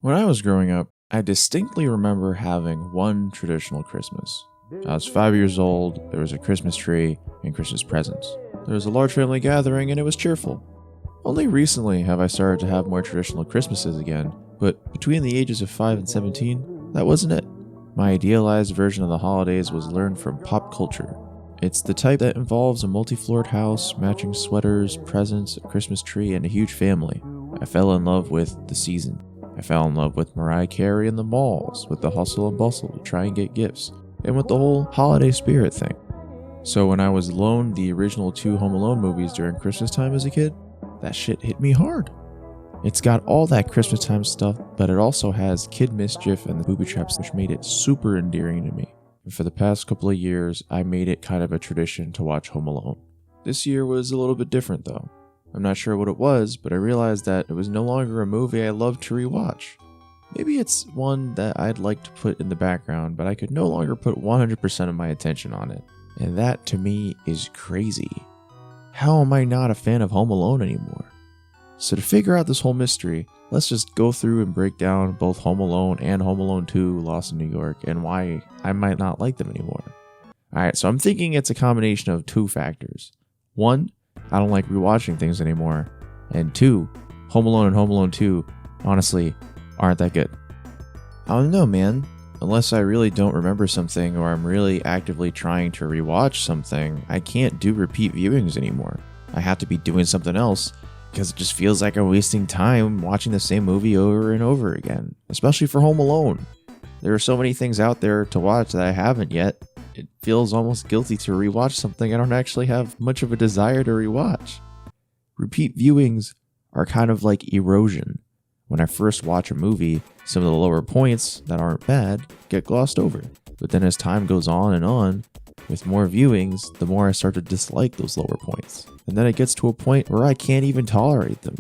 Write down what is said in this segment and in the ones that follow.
When I was growing up, I distinctly remember having one traditional Christmas. I was 5 years old, there was a Christmas tree and Christmas presents. There was a large family gathering and it was cheerful. Only recently have I started to have more traditional Christmases again, but between the ages of 5 and 17, that wasn't it. My idealized version of the holidays was learned from pop culture. It's the type that involves a multi-floored house, matching sweaters, presents, a Christmas tree, and a huge family. I fell in love with the season. I fell in love with Mariah Carey in the malls, with the hustle and bustle to try and get gifts, and with the whole holiday spirit thing. So when I was loaned the original 2 Home Alone movies during Christmas time as a kid, that shit hit me hard. It's got all that Christmas time stuff, but it also has kid mischief and the booby traps, which made it super endearing to me. And for the past couple of years, I made it kind of a tradition to watch Home Alone. This year was a little bit different though. I'm not sure what it was, but I realized that it was no longer a movie I loved to rewatch. Maybe it's one that I'd like to put in the background, but I could no longer put 100% of my attention on it. And that to me is crazy. How am I not a fan of Home Alone anymore? So to figure out this whole mystery, let's just go through and break down both Home Alone and Home Alone 2 Lost in New York and why I might not like them anymore. Alright, so I'm thinking it's a combination of 2 factors. 1, I don't like rewatching things anymore. And 2, Home Alone and Home Alone 2, honestly, aren't that good. I don't know, man. Unless I really don't remember something or I'm really actively trying to rewatch something, I can't do repeat viewings anymore. I have to be doing something else because it just feels like I'm wasting time watching the same movie over and over again, especially for Home Alone. There are so many things out there to watch that I haven't yet. It feels almost guilty to rewatch something I don't actually have much of a desire to rewatch. Repeat viewings are kind of like erosion. When I first watch a movie, some of the lower points that aren't bad get glossed over. But then as time goes on, with more viewings, the more I start to dislike those lower points. And then it gets to a point where I can't even tolerate them.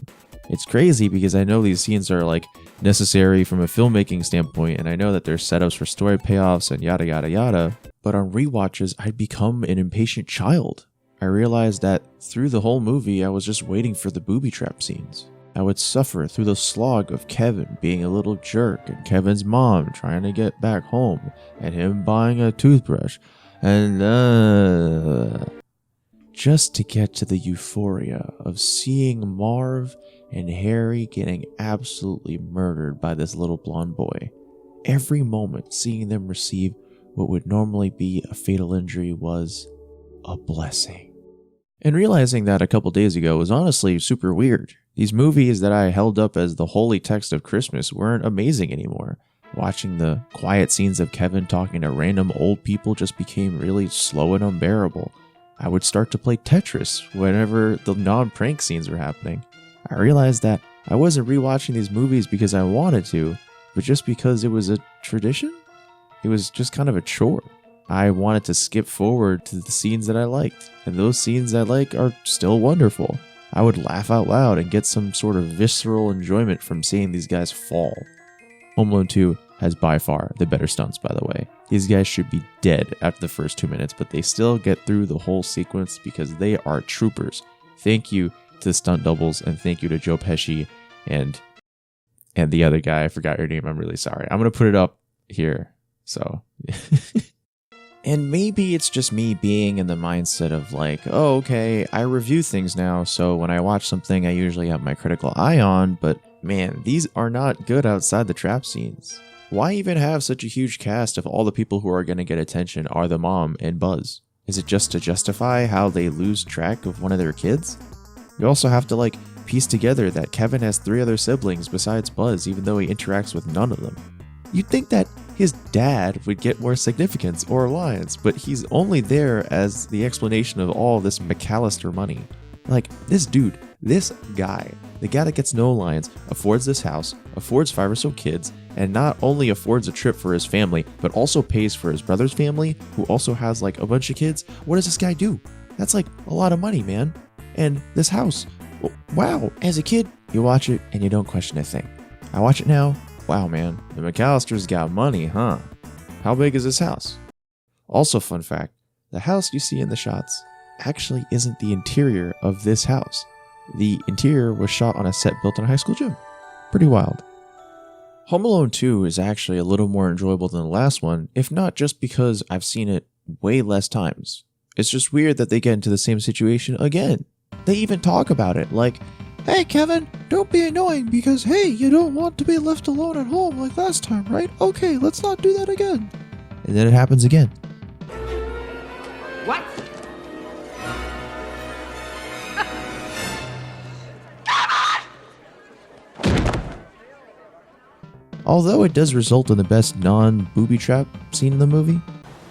It's crazy because I know these scenes are like necessary from a filmmaking standpoint, and I know that there's setups for story payoffs and yada yada yada. But on rewatches, I'd become an impatient child. I realized that through the whole movie, I was just waiting for the booby trap scenes. I would suffer through the slog of Kevin being a little jerk and Kevin's mom trying to get back home and him buying a toothbrush and just to get to the euphoria of seeing Marv and Harry getting absolutely murdered by this little blonde boy. Every moment seeing them receive what would normally be a fatal injury was a blessing. And realizing that a couple days ago was honestly super weird. These movies that I held up as the holy text of Christmas weren't amazing anymore. Watching the quiet scenes of Kevin talking to random old people just became really slow and unbearable. I would start to play Tetris whenever the non-prank scenes were happening. I realized that I wasn't rewatching these movies because I wanted to, but just because it was a tradition? It was just kind of a chore. I wanted to skip forward to the scenes that I liked, and those scenes I like are still wonderful. I would laugh out loud and get some sort of visceral enjoyment from seeing these guys fall. Home Alone 2 has by far the better stunts, by the way. These guys should be dead after the first 2 minutes, but they still get through the whole sequence because they are troopers. Thank you to the stunt doubles, and thank you to Joe Pesci and the other guy. I forgot your name. I'm really sorry. I'm going to put it up here. So... And maybe it's just me being in the mindset of like, oh, okay, I review things now, so when I watch something, I usually have my critical eye on, but man, these are not good outside the trap scenes. Why even have such a huge cast if all the people who are going to get attention are the mom and Buzz? Is it just to justify how they lose track of one of their kids? You also have to like piece together that Kevin has 3 other siblings besides Buzz, even though he interacts with none of them. You'd think that his dad would get more significance or lines, but he's only there as the explanation of all this McAllister money. Like, this dude, this guy, the guy that gets no lines, affords this house, affords 5 or so kids, and not only affords a trip for his family, but also pays for his brother's family, who also has like a bunch of kids. What does this guy do? That's like a lot of money, man. And this house, wow, as a kid, you watch it and you don't question a thing. I watch it now. Wow, man, the McAllisters got money, huh? How big is this house? Also, fun fact, the house you see in the shots actually isn't the interior of this house. The interior was shot on a set built in a high school gym. Pretty wild. Home Alone 2 is actually a little more enjoyable than the last one, if not just because I've seen it way less times. It's just weird that they get into the same situation again. They even talk about it, like, "Hey Kevin, don't be annoying because hey, you don't want to be left alone at home like last time, right? Okay, let's not do that again." And then it happens again. What? Although it does result in the best non-booby trap scene in the movie.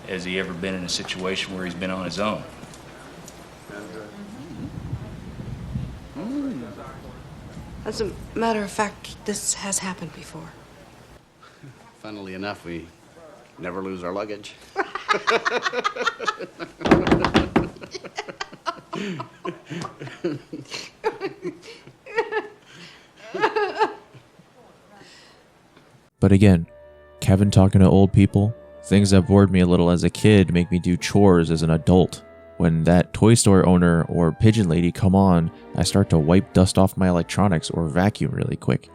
Has he ever been in a situation where he's been on his own? As a matter of fact, this has happened before. Funnily enough, we never lose our luggage. But again, Kevin talking to old people, things that bored me a little as a kid make me do chores as an adult. When that toy store owner or pigeon lady come on, I start to wipe dust off my electronics or vacuum really quick.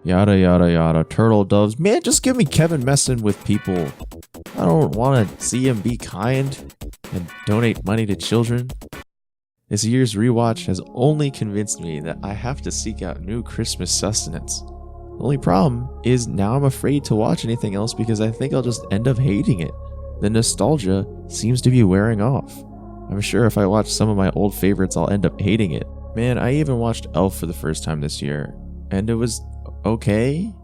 Yada yada yada, turtle doves. Man, just give me Kevin messing with people. I don't want to see him be kind and donate money to children. This year's rewatch has only convinced me that I have to seek out new Christmas sustenance. The only problem is now I'm afraid to watch anything else because I think I'll just end up hating it. The nostalgia seems to be wearing off. I'm sure if I watch some of my old favorites, I'll end up hating it. Man, I even watched Elf for the first time this year, and it was okay?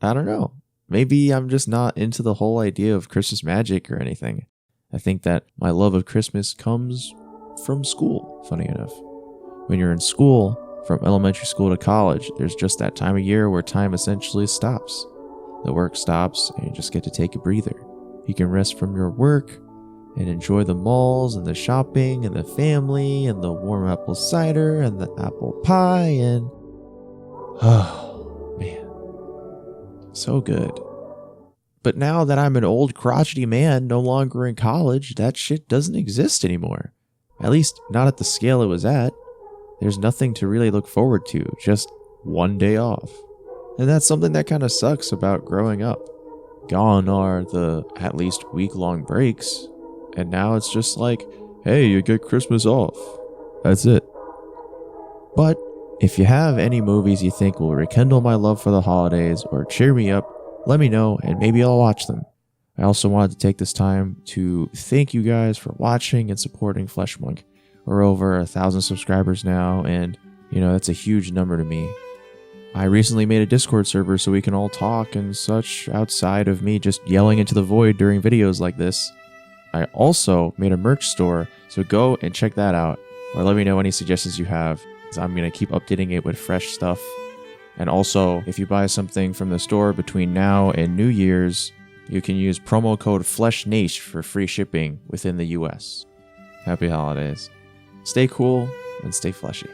I don't know. Maybe I'm just not into the whole idea of Christmas magic or anything. I think that my love of Christmas comes from school, funny enough. When you're in school, from elementary school to college, there's just that time of year where time essentially stops. The work stops and you just get to take a breather. You can rest from your work and enjoy the malls and the shopping and the family and the warm apple cider and the apple pie and... Oh, man. So good. But now that I'm an old crotchety man no longer in college, that shit doesn't exist anymore. At least not at the scale it was at. There's nothing to really look forward to, just one day off. And that's something that kind of sucks about growing up. Gone are the at least week-long breaks, and now it's just like, hey, you get Christmas off. That's it. But if you have any movies you think will rekindle my love for the holidays or cheer me up, let me know and maybe I'll watch them. I also wanted to take this time to thank you guys for watching and supporting fleshmonk. We're over 1,000 subscribers now, and, that's a huge number to me. I recently made a Discord server so we can all talk and such outside of me just yelling into the void during videos like this. I also made a merch store, so go and check that out, or let me know any suggestions you have, because I'm going to keep updating it with fresh stuff. And also, if you buy something from the store between now and New Year's, you can use promo code FLESHNACE for free shipping within the US. Happy holidays. Stay cool and stay fleshy.